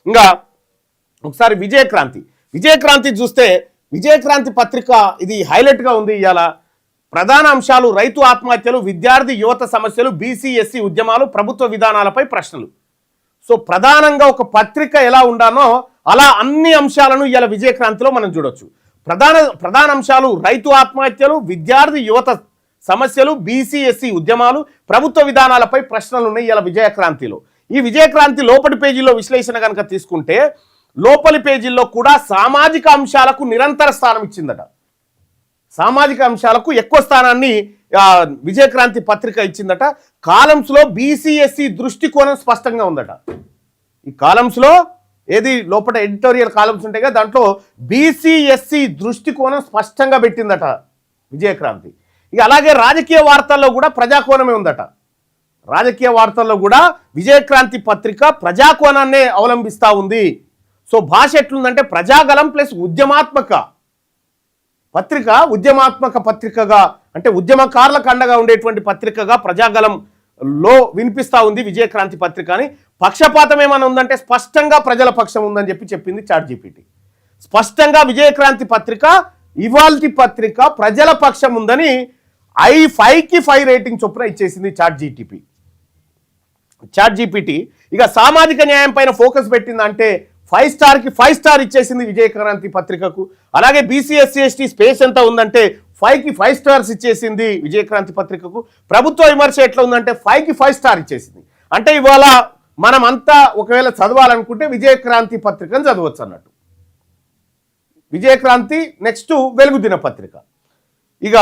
ఇంకా ఒకసారి విజయక్రాంతి చూస్తే విజయక్రాంతి పత్రిక ఇది హైలైట్గా ఉంది. ఇవాళ ప్రధాన అంశాలు రైతు ఆత్మహత్యలు, విద్యార్థి యువత సమస్యలు, బీసీ ఎస్సీ ఉద్యమాలు, ప్రభుత్వ విధానాలపై ప్రశ్నలు. సో ప్రధానంగా ఒక పత్రిక ఎలా ఉండానో అలా అన్ని అంశాలను ఇవాళ విజయక్రాంతిలో మనం చూడొచ్చు. ప్రధాన అంశాలు రైతు ఆత్మహత్యలు, విద్యార్థి యువత సమస్యలు, బీసీ ఎస్సీ ఉద్యమాలు, ప్రభుత్వ విధానాలపై ప్రశ్నలు ఉన్నాయి ఇవాళ విజయక్రాంతిలో. ఈ విజయక్రాంతి లోపలి పేజీలో విశ్లేషణ కనుక తీసుకుంటే లోపలి పేజీల్లో కూడా సామాజిక అంశాలకు నిరంతర స్థానం ఇచ్చిందట. సామాజిక అంశాలకు ఎక్కువ స్థానాన్ని విజయక్రాంతి పత్రిక ఇచ్చిందట. కాలమ్స్లో బీసీ ఎస్సీ దృష్టికోణం స్పష్టంగా ఉందట. ఈ కాలమ్స్లో ఏది లోపల ఎడిటోరియల్ కాలమ్స్ ఉంటాయి కదా, దాంట్లో బీసీ ఎస్సీ దృష్టికోణం స్పష్టంగా పెట్టిందట విజయక్రాంతి. ఇక అలాగే రాజకీయ వార్తల్లో కూడా ప్రజాకోణమే ఉందట. రాజకీయ వార్తల్లో కూడా విజయక్రాంతి పత్రిక ప్రజాకోణాన్నే అవలంబిస్తూ ఉంది. సో భాష ఎట్లుందంటే ప్రజాగలం ప్లస్ ఉద్యమాత్మక పత్రికగా అంటే ఉద్యమకారులకు అండగా ఉండేటువంటి పత్రికగా ప్రజాగలంలో వినిపిస్తూ ఉంది విజయక్రాంతి పత్రిక అని. పక్షపాతం ఏమైనా ఉందంటే స్పష్టంగా ప్రజల పక్షం ఉందని చెప్పింది చాట్‌జీపీటీ. స్పష్టంగా విజయక్రాంతి పత్రిక ఇవాల్టి పత్రిక ప్రజల పక్షం ఉందని 5కి 5 రేటింగ్ చొప్పున ఇచ్చేసింది చాట్‌జీపీటీ. ఇక సామాజిక న్యాయం పైన ఫోకస్ పెట్టిందంటే 5 స్టార్కి 5 స్టార్ ఇచ్చేసింది విజయక్రాంతి పత్రికకు. అలాగే బీసీ ఎస్సీ ఎస్టీ స్పేస్ ఎంత ఉందంటే 5కి 5 స్టార్స్ ఇచ్చేసింది విజయక్రాంతి పత్రికకు. ప్రభుత్వ విమర్శ ఎట్లా ఉందంటే 5కి 5 స్టార్ ఇచ్చేసింది. అంటే ఇవాళ మనం అంతా ఒకవేళ చదవాలనుకుంటే విజయక్రాంతి పత్రికను చదవచ్చు అన్నట్టు. విజయక్రాంతి నెక్స్ట్ వెలుగు దినపత్రిక. ఇక